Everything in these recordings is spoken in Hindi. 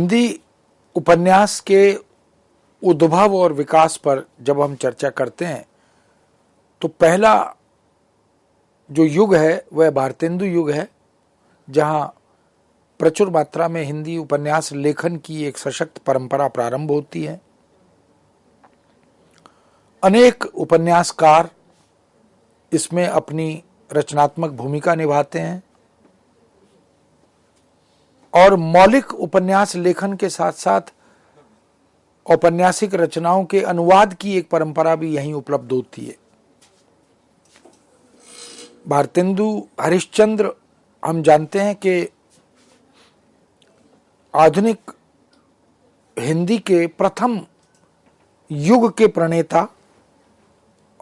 हिंदी उपन्यास के उद्भव और विकास पर जब हम चर्चा करते हैं तो पहला जो युग है वह भारतेंदु युग है, जहां प्रचुर मात्रा में हिंदी उपन्यास लेखन की एक सशक्त परंपरा प्रारंभ होती है। अनेक उपन्यासकार इसमें अपनी रचनात्मक भूमिका निभाते हैं और मौलिक उपन्यास लेखन के साथ साथ औपन्यासिक रचनाओं के अनुवाद की एक परंपरा भी यहीं उपलब्ध होती है। भारतेंदु हरिश्चंद्र हम जानते हैं कि आधुनिक हिंदी के प्रथम युग के प्रणेता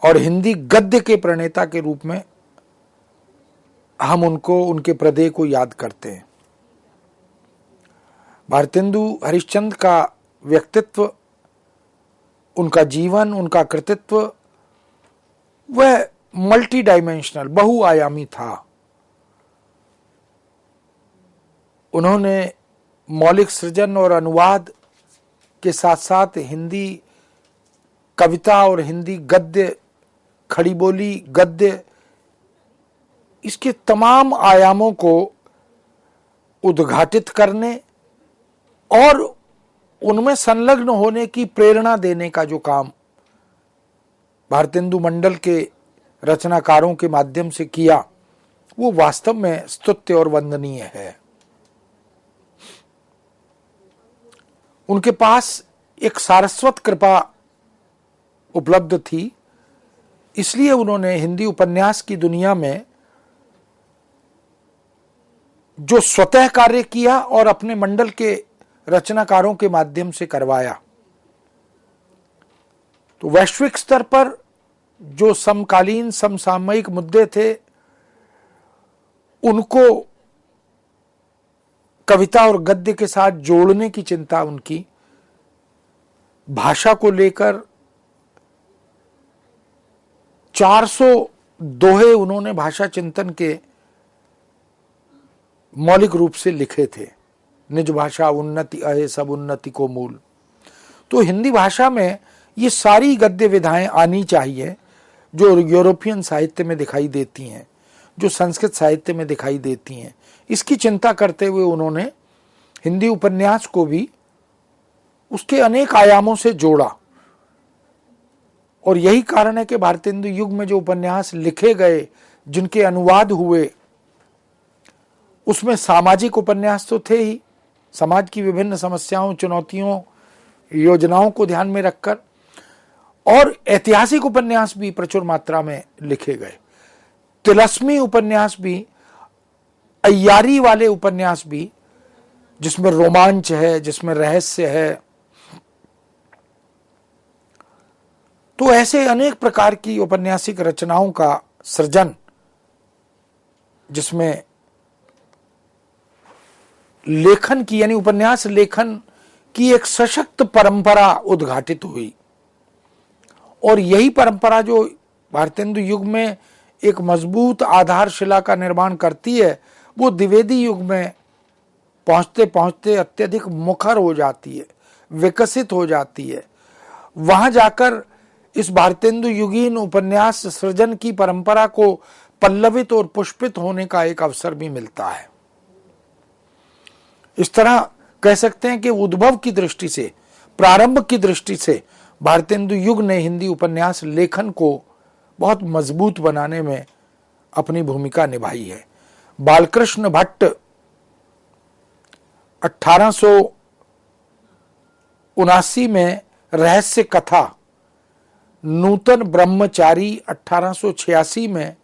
और हिंदी गद्य के प्रणेता के रूप में हम उनके प्रदेय को याद करते हैं। भारतेंदु हरिश्चंद्र का व्यक्तित्व, उनका जीवन, उनका कृतित्व वह मल्टी डायमेंशनल, बहुआयामी था। उन्होंने मौलिक सृजन और अनुवाद के साथ साथ हिंदी कविता और हिंदी गद्य, खड़ी बोली गद्य, इसके तमाम आयामों को उद्घाटित करने और उनमें संलग्न होने की प्रेरणा देने का जो काम भारतेंदु मंडल के रचनाकारों के माध्यम से किया, वो वास्तव में स्तुत्य और वंदनीय है। उनके पास एक सारस्वत कृपा उपलब्ध थी, इसलिए उन्होंने हिंदी उपन्यास की दुनिया में जो स्वतः कार्य किया और अपने मंडल के रचनाकारों के माध्यम से करवाया, तो वैश्विक स्तर पर जो समकालीन समसामयिक मुद्दे थे उनको कविता और गद्य के साथ जोड़ने की चिंता उनकी, भाषा को लेकर 400 दोहे उन्होंने भाषा चिंतन के मौलिक रूप से लिखे थे। निज भाषा उन्नति अहे सब उन्नति को मूल। तो हिंदी भाषा में ये सारी गद्य विधाएं आनी चाहिए जो यूरोपियन साहित्य में दिखाई देती हैं, जो संस्कृत साहित्य में दिखाई देती हैं। इसकी चिंता करते हुए उन्होंने हिंदी उपन्यास को भी उसके अनेक आयामों से जोड़ा। और यही कारण है कि भारतेंदु युग में जो उपन्यास लिखे गए, जिनके अनुवाद हुए, उसमें सामाजिक उपन्यास तो थे ही, समाज की विभिन्न समस्याओं, चुनौतियों, योजनाओं को ध्यान में रखकर, और ऐतिहासिक उपन्यास भी प्रचुर मात्रा में लिखे गए। तिलस्मी उपन्यास भी, अय्यारी वाले उपन्यास भी, जिसमें रोमांच है, जिसमें रहस्य है। तो ऐसे अनेक प्रकार की औपन्यासिक रचनाओं का सृजन, जिसमें लेखन की यानी उपन्यास लेखन की एक सशक्त परंपरा उद्घाटित हुई। और यही परंपरा जो भारतेंदु युग में एक मजबूत आधारशिला का निर्माण करती है, वो द्विवेदी युग में पहुंचते पहुंचते अत्यधिक मुखर हो जाती है, विकसित हो जाती है। वहां जाकर इस भारतेंदु युगीन उपन्यास सृजन की परंपरा को पल्लवित और पुष्पित होने का एक अवसर भी मिलता है। इस तरह कह सकते हैं कि उद्भव की दृष्टि से, प्रारंभ की दृष्टि से भारतेंदु युग ने हिंदी उपन्यास लेखन को बहुत मजबूत बनाने में अपनी भूमिका निभाई है। बालकृष्ण भट्ट 1879 में रहस्य कथा, नूतन ब्रह्मचारी 1886 में,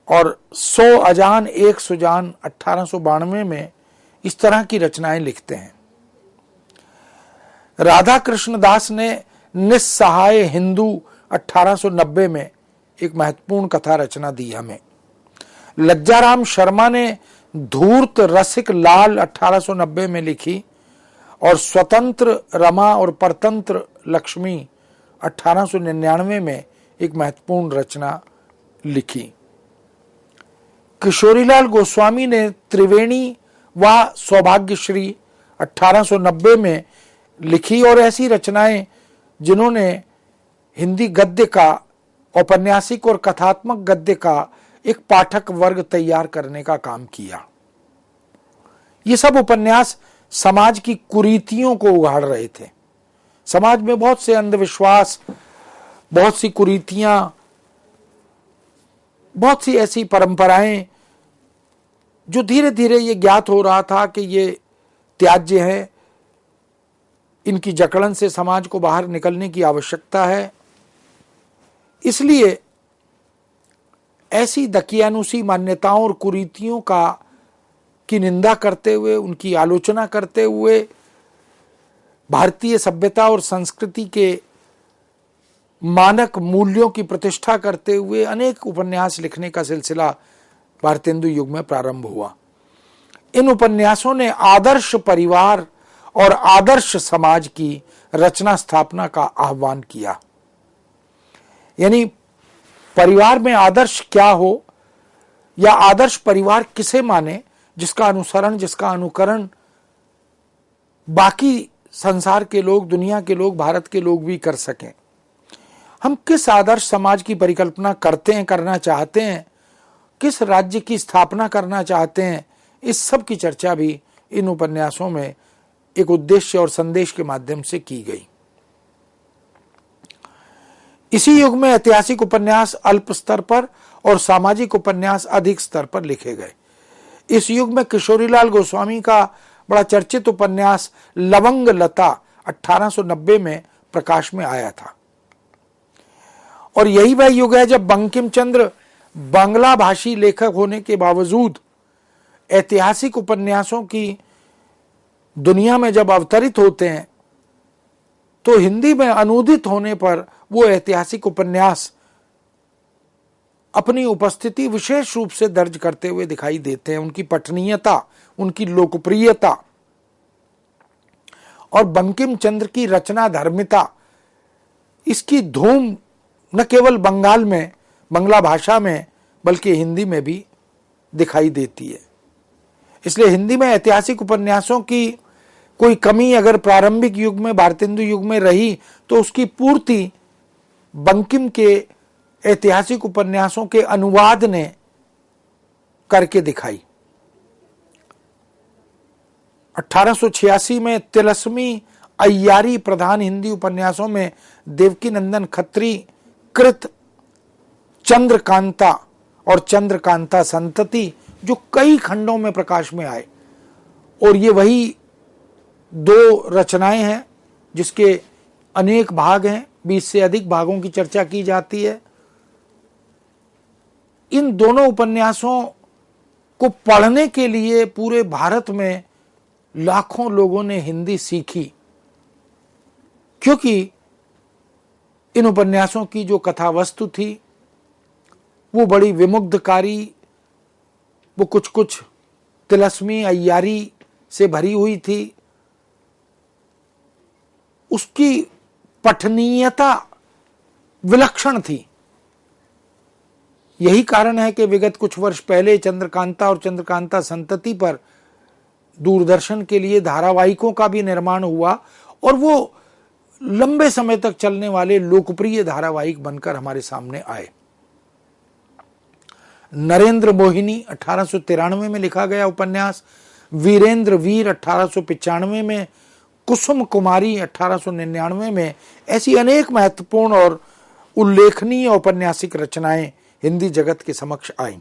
और 100 अजान एक सुजान 1892 में इस तरह की रचनाएं लिखते हैं। राधा कृष्ण दास ने निस्सहाय हिंदू 1890 में एक महत्वपूर्ण कथा रचना दी हमें। लज्जाराम शर्मा ने धूर्त रसिक लाल 1890 में लिखी, और स्वतंत्र रमा और परतंत्र लक्ष्मी 1899 में एक महत्वपूर्ण रचना लिखी। किशोरीलाल गोस्वामी ने त्रिवेणी व सौभाग्यश्री 1890 में लिखी, और ऐसी रचनाएं जिन्होंने हिंदी गद्य का, औपन्यासिक और कथात्मक गद्य का एक पाठक वर्ग तैयार करने का काम किया। ये सब उपन्यास समाज की कुरीतियों को उघाड़ रहे थे। समाज में बहुत से अंधविश्वास, बहुत सी कुरीतियां, बहुत सी ऐसी परंपराएं जो धीरे धीरे ये ज्ञात हो रहा था कि ये त्याज्य है, इनकी जकड़न से समाज को बाहर निकलने की आवश्यकता है। इसलिए ऐसी दकियानुसी मान्यताओं और कुरीतियों की निंदा करते हुए, उनकी आलोचना करते हुए, भारतीय सभ्यता और संस्कृति के मानक मूल्यों की प्रतिष्ठा करते हुए अनेक उपन्यास लिखने का सिलसिला भारतेंदु युग में प्रारंभ हुआ। इन उपन्यासों ने आदर्श परिवार और आदर्श समाज की रचना स्थापना का आह्वान किया। यानी परिवार में आदर्श क्या हो, या आदर्श परिवार किसे माने, जिसका अनुसरण, जिसका अनुकरण बाकी संसार के लोग, दुनिया के लोग, भारत के लोग भी कर सकें। हम किस आदर्श समाज की परिकल्पना करते हैं, करना चाहते हैं, किस राज्य की स्थापना करना चाहते हैं, इस सब की चर्चा भी इन उपन्यासों में एक उद्देश्य और संदेश के माध्यम से की गई। इसी युग में ऐतिहासिक उपन्यास अल्प स्तर पर और सामाजिक उपन्यास अधिक स्तर पर लिखे गए। इस युग में किशोरीलाल गोस्वामी का बड़ा चर्चित उपन्यास लवंग लता 1890 में प्रकाश में आया था। और यही वह युग है जब बंकिम चंद्र बांग्ला भाषी लेखक होने के बावजूद ऐतिहासिक उपन्यासों की दुनिया में जब अवतरित होते हैं, तो हिंदी में अनुदित होने पर वो ऐतिहासिक उपन्यास अपनी उपस्थिति विशेष रूप से दर्ज करते हुए दिखाई देते हैं। उनकी पठनीयता, उनकी लोकप्रियता और बंकिम चंद्र की रचना धर्मिता, इसकी धूम न केवल बंगाल में, बंगला भाषा में, बल्कि हिंदी में भी दिखाई देती है। इसलिए हिंदी में ऐतिहासिक उपन्यासों की कोई कमी अगर प्रारंभिक युग में, भारतेंदु युग में रही, तो उसकी पूर्ति बंकिम के ऐतिहासिक उपन्यासों के अनुवाद ने करके दिखाई। 1886 में तिलस्मी अय्यारी प्रधान हिंदी उपन्यासों में देवकी नंदन खत्री कृत चंद्रकांता और चंद्रकांता संतति, जो कई खंडों में प्रकाश में आए, और ये वही दो रचनाएं हैं जिसके अनेक भाग हैं, 20 से अधिक भागों की चर्चा की जाती है। इन दोनों उपन्यासों को पढ़ने के लिए पूरे भारत में लाखों लोगों ने हिंदी सीखी, क्योंकि इन उपन्यासों की जो कथा वस्तु थी वो बड़ी विमुग्धकारी, वो कुछ कुछ तिलस्मी अय्यारी से भरी हुई थी। उसकी पठनीयता विलक्षण थी। यही कारण है कि विगत कुछ वर्ष पहले चंद्रकांता और चंद्रकांता संतति पर दूरदर्शन के लिए धारावाहिकों का भी निर्माण हुआ, और वो लंबे समय तक चलने वाले लोकप्रिय धारावाहिक बनकर हमारे सामने आए। नरेंद्र मोहिनी 1893 में लिखा गया उपन्यास, वीरेंद्र वीर 1895 में, कुसुम कुमारी 1899 में, ऐसी अनेक महत्वपूर्ण और उल्लेखनीय औपन्यासिक रचनाएं हिंदी जगत के समक्ष आईं।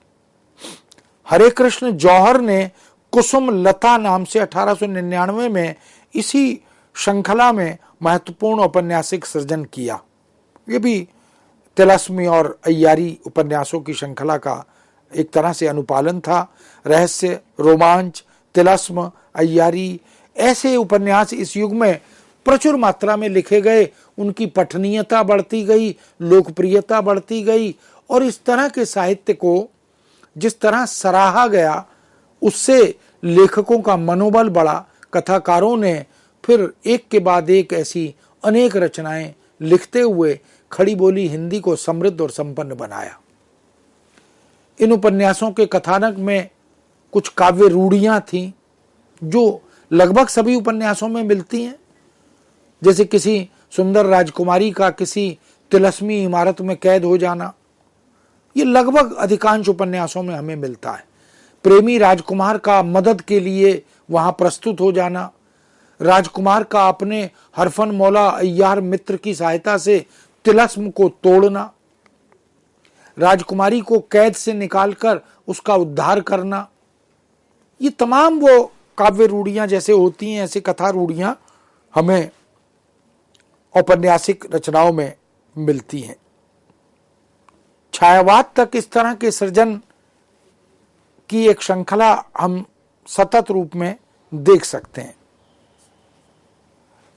हरे कृष्ण जौहर ने कुसुम लता नाम से 1899 में इसी श्रृंखला में महत्वपूर्ण औपन्यासिक सृजन किया। ये भी तिलस्मी और अय्यारी उपन्यासों की श्रृंखला का एक तरह से अनुपालन था। रहस्य, रोमांच, तिलस्म, अय्यारी, ऐसे उपन्यास इस युग में प्रचुर मात्रा में लिखे गए। उनकी पठनीयता बढ़ती गई, लोकप्रियता बढ़ती गई, और इस तरह के साहित्य को जिस तरह सराहा गया, उससे लेखकों का मनोबल बढ़ा। कथाकारों ने फिर एक के बाद एक ऐसी अनेक रचनाएं लिखते हुए खड़ी बोली हिंदी को समृद्ध और संपन्न बनाया। इन उपन्यासों के कथानक में कुछ काव्य रूढ़ियां थीं जो लगभग सभी उपन्यासों में मिलती हैं, जैसे किसी सुंदर राजकुमारी का किसी तिलस्मी इमारत में कैद हो जाना, ये लगभग अधिकांश उपन्यासों में हमें मिलता है। प्रेमी राजकुमार का मदद के लिए वहां प्रस्तुत हो जाना, राजकुमार का अपने हरफन मौला अय्यार मित्र की सहायता से तिलस्म को तोड़ना, राजकुमारी को कैद से निकालकर उसका उद्धार करना, ये तमाम वो काव्य रूढ़ियां जैसे होती हैं, ऐसी कथा रूढ़ियां हमें औपन्यासिक रचनाओं में मिलती हैं। छायावाद तक इस तरह के सृजन की एक श्रृंखला हम सतत रूप में देख सकते हैं।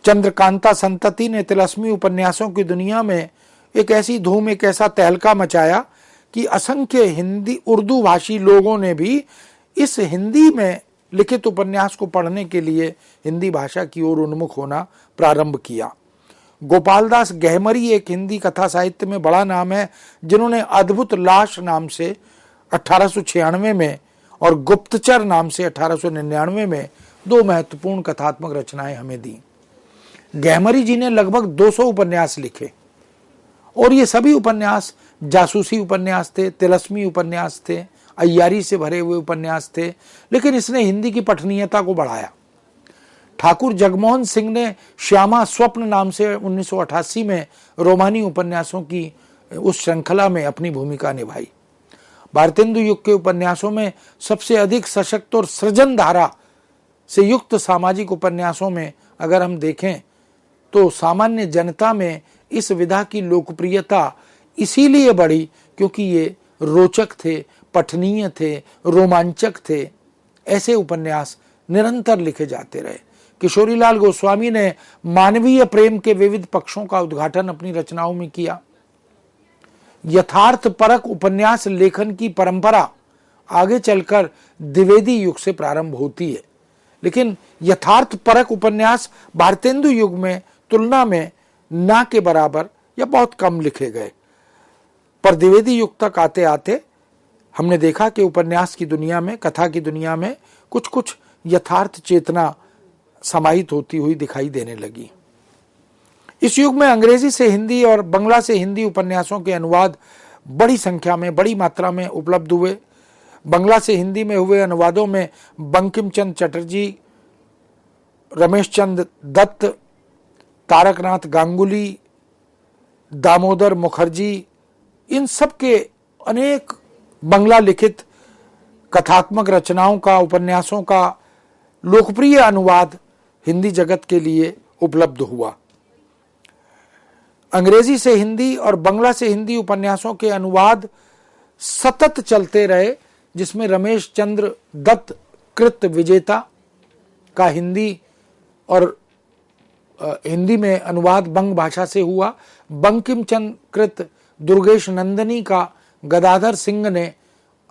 चंद्रकांता संतति ने तिलस्मी उपन्यासों की दुनिया में एक ऐसी धूम, एक ऐसा तहलका मचाया कि असंख्य हिंदी उर्दू भाषी लोगों ने भी इस हिंदी में लिखित उपन्यास को पढ़ने के लिए हिंदी भाषा की ओर उन्मुख होना प्रारंभ किया। गोपालदास गहमरी एक हिंदी कथा साहित्य में बड़ा नाम है, जिन्होंने अद्भुत लाश नाम से 1896 में और गुप्तचर नाम से 1899 में दो महत्वपूर्ण कथात्मक रचनाएं हमें दी। गहमरी जी ने लगभग 200 उपन्यास लिखे और ये सभी उपन्यास जासूसी उपन्यास थे, तिलस्मी उपन्यास थे, अय्यारी से भरे हुए उपन्यास थे, लेकिन इसने हिंदी की पठनीयता को बढ़ाया। ठाकुर जगमोहन सिंह ने श्यामा स्वप्न नाम से 1988 में रोमानी उपन्यासों की उस श्रृंखला में अपनी भूमिका निभाई। भारतेंदु युग के उपन्यासों में सबसे अधिक सशक्त और सृजन धारा से युक्त सामाजिक उपन्यासों में अगर हम देखें तो सामान्य जनता में इस विधा की लोकप्रियता इसीलिए बढ़ी क्योंकि ये रोचक थे, पठनीय थे, रोमांचक थे। ऐसे उपन्यास निरंतर लिखे जाते रहे। किशोरीलाल गोस्वामी ने मानवीय प्रेम के विविध पक्षों का उद्घाटन अपनी रचनाओं में किया। यथार्थपरक उपन्यास लेखन की परंपरा आगे चलकर द्विवेदी युग से प्रारंभ होती है, लेकिन यथार्थपरक उपन्यास भारतेंदु युग में तुलना में ना के बराबर या बहुत कम लिखे गए। पर द्विवेदी युग तक आते आते हमने देखा कि उपन्यास की दुनिया में, कथा की दुनिया में कुछ कुछ यथार्थ चेतना समाहित होती हुई दिखाई देने लगी। इस युग में अंग्रेजी से हिंदी और बंगला से हिंदी उपन्यासों के अनुवाद बड़ी संख्या में, बड़ी मात्रा में उपलब्ध हुए। बंगला से हिंदी में हुए अनुवादों में बंकिम चंद्र चटर्जी, रमेश चंद्र दत्त, तारकनाथ गांगुली, दामोदर मुखर्जी, इन सब के अनेक बंगला लिखित कथात्मक रचनाओं का, उपन्यासों का लोकप्रिय अनुवाद हिंदी जगत के लिए उपलब्ध हुआ। अंग्रेजी से हिंदी और बंगला से हिंदी उपन्यासों के अनुवाद सतत चलते रहे, जिसमें रमेश चंद्र दत्त कृत विजेता का हिंदी और हिंदी में अनुवाद बंग भाषा से हुआ। बंकिम चंद्र कृत दुर्गेश नंदनी का गदाधर सिंह ने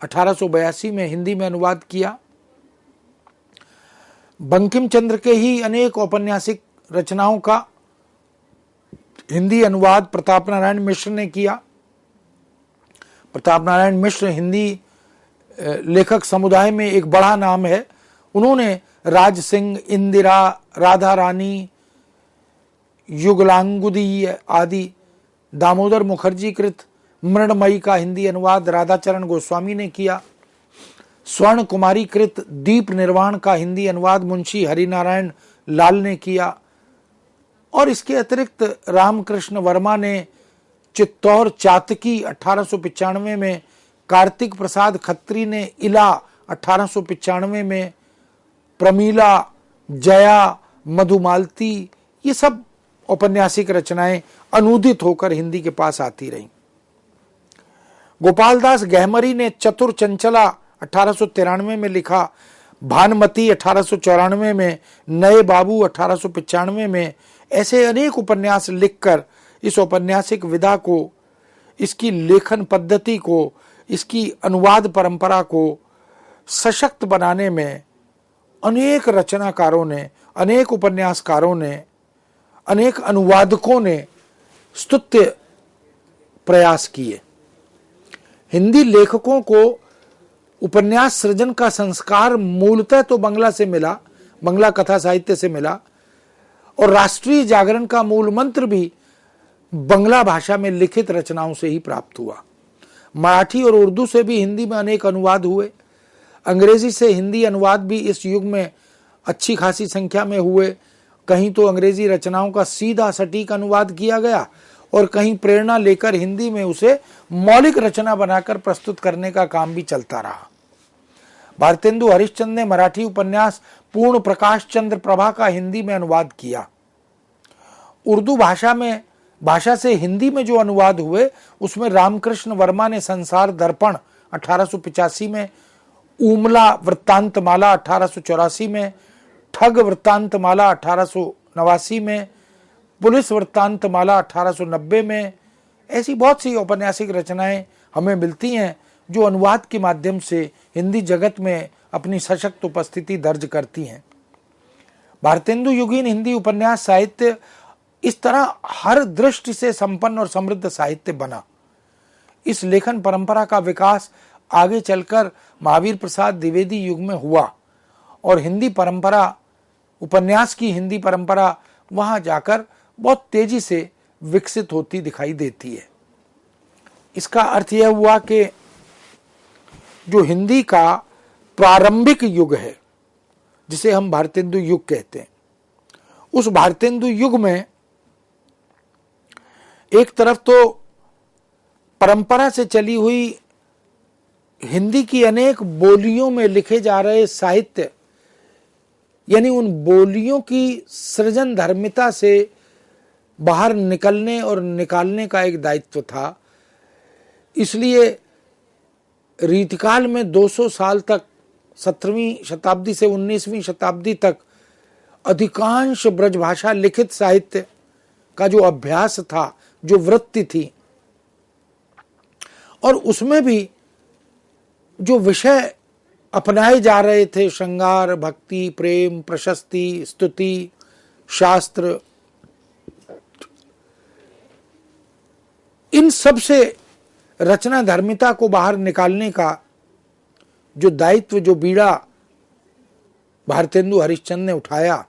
1882 में हिंदी में अनुवाद किया। बंकिम चंद्र के ही अनेक औपन्यासिक रचनाओं का हिंदी अनुवाद प्रताप नारायण मिश्र ने किया। प्रताप नारायण मिश्र हिंदी लेखक समुदाय में एक बड़ा नाम है। उन्होंने राज सिंह, इंदिरा, राधा रानी, युगलांगुदी आदि, दामोदर मुखर्जी कृत मृणमयी का हिंदी अनुवाद राधाचरण गोस्वामी ने किया। स्वर्ण कुमारी कृत दीप निर्वाण का हिंदी अनुवाद मुंशी हरिनारायण लाल ने किया। और इसके अतिरिक्त रामकृष्ण वर्मा ने चित्तौर चातकी 1895 में, कार्तिक प्रसाद खत्री ने इला 1895 में, प्रमीला, जया, मधुमालती, ये सब औपन्यासिक रचनाएं अनूदित होकर हिंदी के पास आती रहीं। गोपालदास गहमरी ने चतुर चंचला 1893 में लिखा, भानुमती 1894 में, नए बाबू 1895 में, ऐसे अनेक उपन्यास लिखकर इस औपन्यासिक विधा को, इसकी लेखन पद्धति को, इसकी अनुवाद परंपरा को सशक्त बनाने में अनेक रचनाकारों ने, अनेक उपन्यासकारों ने, अनेक अनुवादकों ने स्तुत्य प्रयास किए। हिंदी लेखकों को उपन्यास सृजन का संस्कार मूलतः तो बंगला से मिला, बंगला कथा साहित्य से मिला, और राष्ट्रीय जागरण का मूल मंत्र भी बंगला भाषा में लिखित रचनाओं से ही प्राप्त हुआ। मराठी और उर्दू से भी हिंदी में अनेक अनुवाद हुए। अंग्रेजी से हिंदी अनुवाद भी इस युग में अच्छी खासी संख्या में हुए। कहीं तो अंग्रेजी रचनाओं का सीधा सटीक अनुवाद किया गया और कहीं प्रेरणा लेकर हिंदी में उसे मौलिक रचना बनाकर प्रस्तुत करने का काम भी चलता रहा। भारतेंदु हरिश्चंद्र ने मराठी उपन्यास पूर्ण प्रकाश चंद्र प्रभा का हिंदी में अनुवाद किया। उर्दू भाषा से हिंदी में जो अनुवाद हुए उसमें रामकृष्ण वर्मा ने संसार दर्पण 1885 में, ऊमला वृत्तांतमाला 1884 में, ठग वृत्तांतमाला 1889 में, पुलिस वृत्तांतमाला 1890 में, ऐसी बहुत सी औपन्यासिक रचनाएं हमें मिलती हैं जो अनुवाद के माध्यम से हिंदी जगत में अपनी सशक्त उपस्थिति दर्ज करती हैं। भारतेंदु युगीन हिंदी उपन्यास साहित्य इस तरह हर दृष्टि से संपन्न और समृद्ध साहित्य बना। इस लेखन परंपरा का विकास आगे चलकर महावीर प्रसाद द्विवेदी युग में हुआ और हिंदी परंपरा, उपन्यास की हिंदी परंपरा वहां जाकर बहुत तेजी से विकसित होती दिखाई देती है। इसका अर्थ यह हुआ कि जो हिंदी का प्रारंभिक युग है, जिसे हम भारतेंदु युग कहते हैं, उस भारतेंदु युग में एक तरफ तो परंपरा से चली हुई हिंदी की अनेक बोलियों में लिखे जा रहे साहित्य, यानी उन बोलियों की सृजन धर्मिता से बाहर निकलने और निकालने का एक दायित्व था। इसलिए रीतिकाल में 200 साल तक, 17वीं शताब्दी से 19वीं शताब्दी तक अधिकांश ब्रजभाषा लिखित साहित्य का जो अभ्यास था, जो वृत्ति थी, और उसमें भी जो विषय अपनाए जा रहे थे, श्रृंगार, भक्ति, प्रेम, प्रशस्ति, स्तुति, शास्त्र, इन सब से रचना धर्मिता को बाहर निकालने का जो दायित्व, जो बीड़ा भारतेंदु हरिश्चंद्र ने उठाया,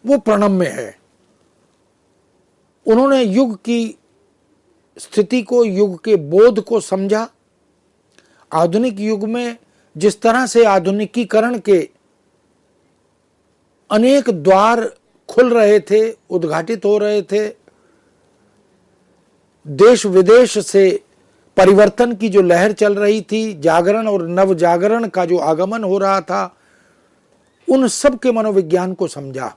वो प्रणम्य है। उन्होंने युग की स्थिति को, युग के बोध को समझा। आधुनिक युग में जिस तरह से आधुनिकीकरण के अनेक द्वार खुल रहे थे, उद्घाटित हो रहे थे, देश विदेश से परिवर्तन की जो लहर चल रही थी, जागरण और नव जागरण का जो आगमन हो रहा था, उन सब के मनोविज्ञान को समझा।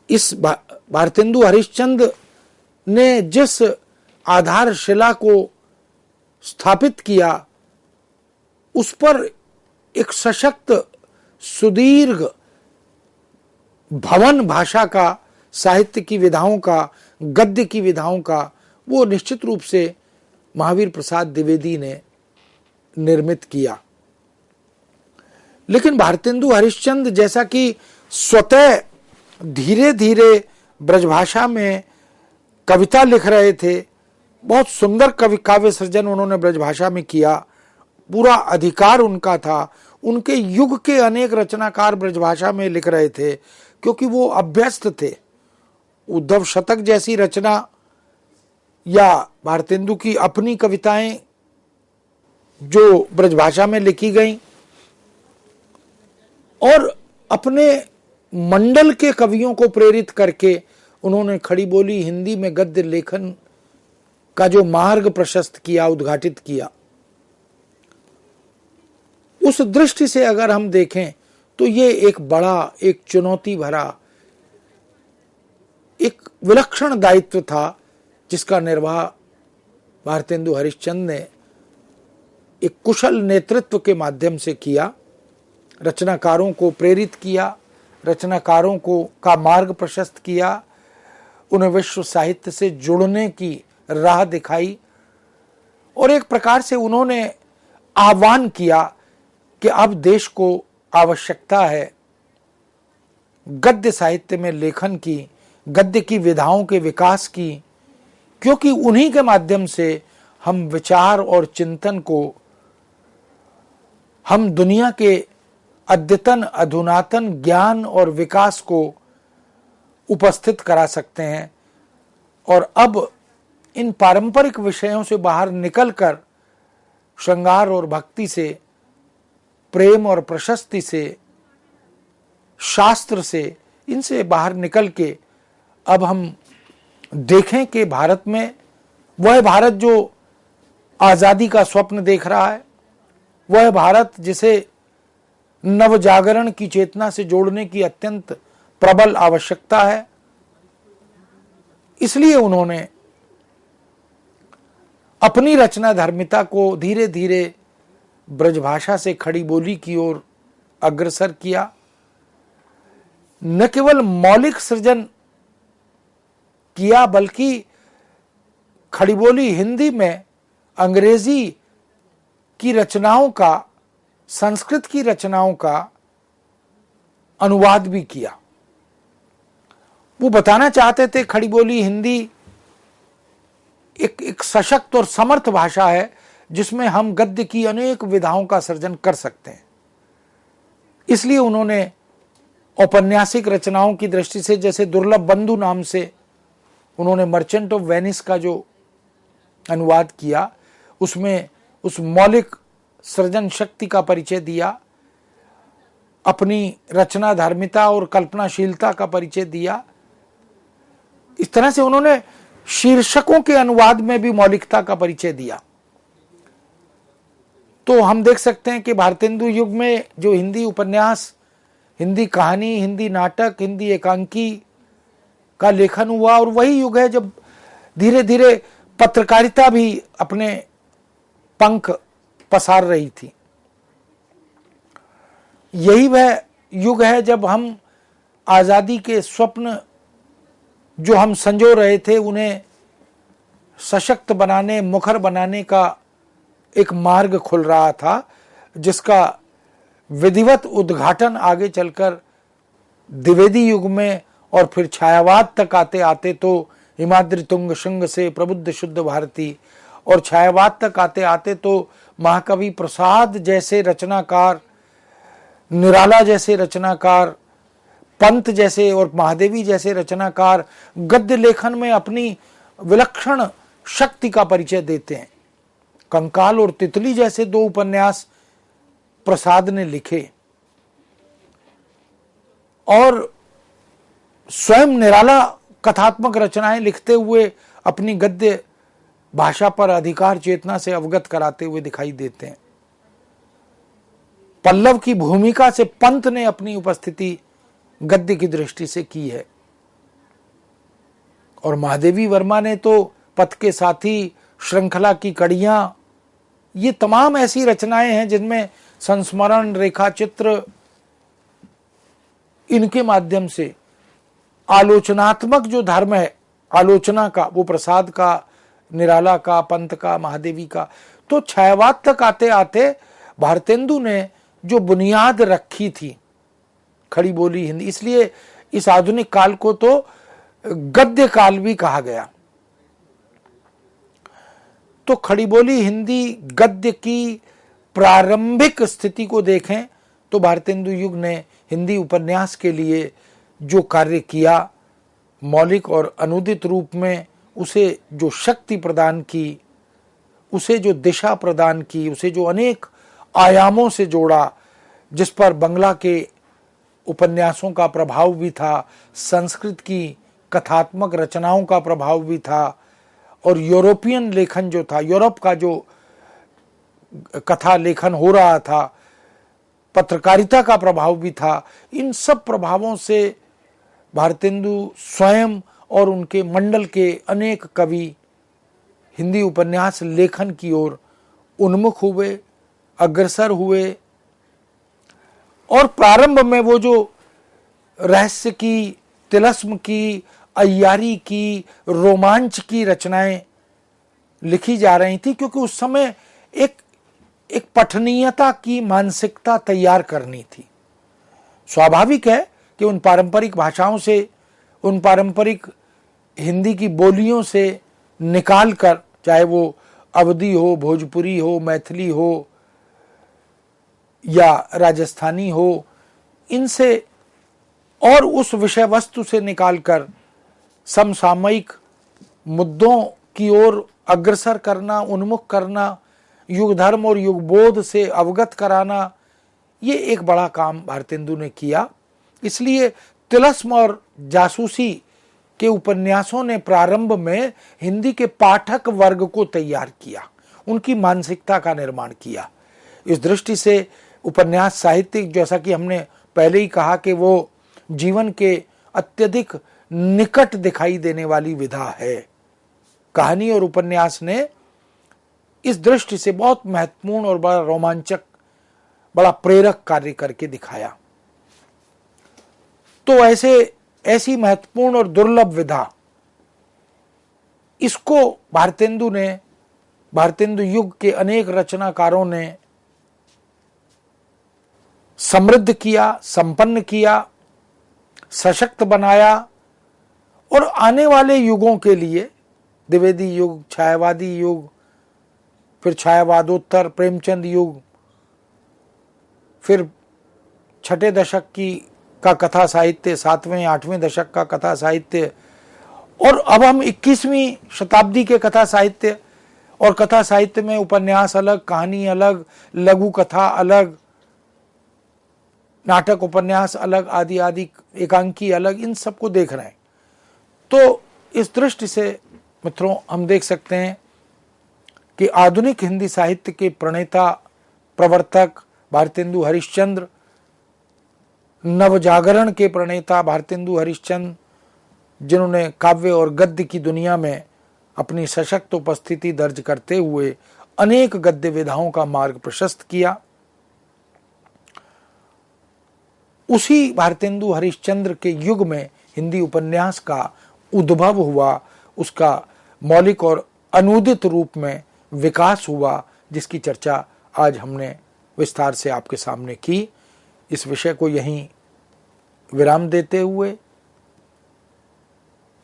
इस भारतेंदु हरिश्चंद्र ने जिस आधारशिला को स्थापित किया, उस पर एक सशक्त, सुदीर्घ भवन भाषा का, साहित्य की विधाओं का, गद्य की विधाओं का, वो निश्चित रूप से महावीर प्रसाद द्विवेदी ने निर्मित किया। लेकिन भारतेंदु हरिश्चंद्र जैसा कि स्वतः धीरे धीरे ब्रजभाषा में कविता लिख रहे थे, बहुत सुंदर काव्य सृजन उन्होंने ब्रजभाषा में किया, पूरा अधिकार उनका था। उनके युग के अनेक रचनाकार ब्रजभाषा में लिख रहे थे क्योंकि वो अभ्यस्त थे। उद्धव शतक जैसी रचना या भारतेंदु की अपनी कविताएं जो ब्रजभाषा में लिखी गईं, और अपने मंडल के कवियों को प्रेरित करके उन्होंने खड़ी बोली हिंदी में गद्य लेखन का जो मार्ग प्रशस्त किया, उद्घाटित किया। उस दृष्टि से अगर हम देखें तो ये एक बड़ा, एक चुनौती भरा, एक विलक्षण दायित्व था जिसका निर्वाह भारतेंदु हरिश्चंद्र ने एक कुशल नेतृत्व के माध्यम से किया। रचनाकारों को प्रेरित किया, रचनाकारों को का मार्ग प्रशस्त किया, उन्हें विश्व साहित्य से जुड़ने की राह दिखाई, और एक प्रकार से उन्होंने आह्वान किया कि अब देश को आवश्यकता है गद्य साहित्य में लेखन की, गद्य की विधाओं के विकास की, क्योंकि उन्हीं के माध्यम से हम विचार और चिंतन को, हम दुनिया के अद्यतन अधुनातन ज्ञान और विकास को उपस्थित करा सकते हैं। और अब इन पारंपरिक विषयों से बाहर निकलकर श्रृंगार और भक्ति से, प्रेम और प्रशस्ति से, शास्त्र से, इनसे बाहर निकल के अब हम देखें कि भारत में वह भारत जो आजादी का स्वप्न देख रहा है, वह भारत जिसे नव जागरण की चेतना से जोड़ने की अत्यंत प्रबल आवश्यकता है। इसलिए उन्होंने अपनी रचना धर्मिता को धीरे धीरे ब्रजभाषा से खड़ी बोली की ओर अग्रसर किया। न केवल मौलिक सृजन किया बल्कि खड़ी बोली हिंदी में अंग्रेजी की रचनाओं का, संस्कृत की रचनाओं का अनुवाद भी किया। वो बताना चाहते थे खड़ी बोली हिंदी एक सशक्त और समर्थ भाषा है जिसमें हम गद्य की अनेक विधाओं का सृजन कर सकते हैं। इसलिए उन्होंने औपन्यासिक रचनाओं की दृष्टि से, जैसे दुर्लभ बंधु नाम से उन्होंने मर्चेंट ऑफ वेनिस का जो अनुवाद किया, उसमें उस मौलिक सृजन शक्ति का परिचय दिया, अपनी रचना धार्मिता और कल्पनाशीलता का परिचय दिया। इस तरह से उन्होंने शीर्षकों के अनुवाद में भी मौलिकता का परिचय दिया। तो हम देख सकते हैं कि भारतेंदु युग में जो हिंदी उपन्यास, हिंदी कहानी, हिंदी नाटक, हिंदी एकांकी का लेखन हुआ, और वही युग है जब धीरे धीरे पत्रकारिता भी अपने पंख पसार रही थी। यही वह युग है जब हम आजादी के स्वप्न जो हम संजो रहे थे उन्हें सशक्त बनाने, मुखर बनाने का एक मार्ग खुल रहा था, जिसका विधिवत उद्घाटन आगे चलकर द्विवेदी युग में और फिर छायावाद तक आते आते तो हिमाद्रि तुंग शुंग से प्रबुद्ध शुद्ध भारती, और छायावाद तक आते आते तो महाकवि प्रसाद जैसे रचनाकार, निराला जैसे रचनाकार, पंत जैसे और महादेवी जैसे रचनाकार गद्य लेखन में अपनी विलक्षण शक्ति का परिचय देते हैं। कंकाल और तितली जैसे दो उपन्यास प्रसाद ने लिखे, और स्वयं निराला कथात्मक रचनाएं लिखते हुए अपनी गद्य भाषा पर अधिकार चेतना से अवगत कराते हुए दिखाई देते हैं। पल्लव की भूमिका से पंत ने अपनी उपस्थिति गद्य की दृष्टि से की है, और महादेवी वर्मा ने तो पथ के साथी, श्रृंखला की कड़ियां, ये तमाम ऐसी रचनाएं हैं जिनमें संस्मरण, रेखा चित्र, इनके माध्यम से आलोचनात्मक जो धर्म है आलोचना का, वो प्रसाद का, निराला का, पंत का, महादेवी का। तो छायावाद तक आते आते भारतेंदु ने जो बुनियाद रखी थी खड़ी बोली हिंदी, इसलिए इस आधुनिक काल को तो गद्य काल भी कहा गया। तो खड़ी बोली हिंदी गद्य की प्रारंभिक स्थिति को देखें तो भारतेंदु युग ने हिंदी उपन्यास के लिए जो कार्य किया, मौलिक और अनुदित रूप में उसे जो शक्ति प्रदान की, उसे जो दिशा प्रदान की, उसे जो अनेक आयामों से जोड़ा, जिस पर बंगला के उपन्यासों का प्रभाव भी था, संस्कृत की कथात्मक रचनाओं का प्रभाव भी था, और यूरोपियन लेखन जो था, यूरोप का जो कथा लेखन हो रहा था, पत्रकारिता का प्रभाव भी था। इन सब प्रभावों से भारतेंदु स्वयं और उनके मंडल के अनेक कवि हिंदी उपन्यास लेखन की ओर उन्मुख हुए, अग्रसर हुए, और प्रारंभ में वो जो रहस्य की, तिलस्म की, अय्यारी की, रोमांच की रचनाएं लिखी जा रही थी, क्योंकि उस समय एक पठनीयता की मानसिकता तैयार करनी थी। स्वाभाविक है कि उन पारंपरिक भाषाओं से, उन पारंपरिक हिंदी की बोलियों से निकाल कर, चाहे वो अवधी हो, भोजपुरी हो, मैथिली हो, या राजस्थानी हो, इनसे और उस विषय वस्तु से निकालकर समसामयिक मुद्दों की ओर अग्रसर करना, उन्मुख करना, युग धर्म और युग बोध से अवगत कराना, ये एक बड़ा काम भारतेंदु ने किया। इसलिए तिलस्म और जासूसी के उपन्यासों ने प्रारंभ में हिंदी के पाठक वर्ग को तैयार किया, उनकी मानसिकता का निर्माण किया। इस दृष्टि से उपन्यास साहित्य, जैसा कि हमने पहले ही कहा कि वो जीवन के अत्यधिक निकट दिखाई देने वाली विधा है। कहानी और उपन्यास ने इस दृष्टि से बहुत महत्वपूर्ण और बड़ा रोमांचक, बड़ा प्रेरक कार्य करके दिखाया। तो ऐसी महत्वपूर्ण और दुर्लभ विधा, इसको भारतेंदु युग के अनेक रचनाकारों ने समृद्ध किया, संपन्न किया, सशक्त बनाया और आने वाले युगों के लिए, द्विवेदी युग, छायावादी युग, फिर छायावादोत्तर प्रेमचंद युग, फिर छठे दशक का कथा साहित्य, 7वें 8वें दशक का कथा साहित्य, और अब हम 21वीं शताब्दी के कथा साहित्य, और कथा साहित्य में उपन्यास अलग, कहानी अलग, लघु कथा अलग, नाटक उपन्यास अलग, आदि आदि, एकांकी अलग, इन सबको देख रहे हैं। तो इस दृष्टि से मित्रों हम देख सकते हैं कि आधुनिक हिंदी साहित्य के प्रणेता, प्रवर्तक भारतेंदु हरिश्चंद्र, नवजागरण के प्रणेता भारतेंदु हरिश्चंद्र, जिन्होंने काव्य और गद्य की दुनिया में अपनी सशक्त उपस्थिति दर्ज करते हुए अनेक गद्य विधाओं का मार्ग प्रशस्त किया, उसी भारतेंदु हरिश्चंद्र के युग में हिंदी उपन्यास का उद्भव हुआ, उसका मौलिक और अनूदित रूप में विकास हुआ, जिसकी चर्चा आज हमने विस्तार से आपके सामने की। इस विषय को यहीं विराम देते हुए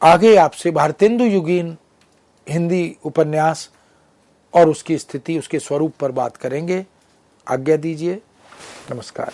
आगे आपसे भारतेंदु युगीन हिंदी उपन्यास और उसकी स्थिति, उसके स्वरूप पर बात करेंगे। आज्ञा दीजिए। नमस्कार।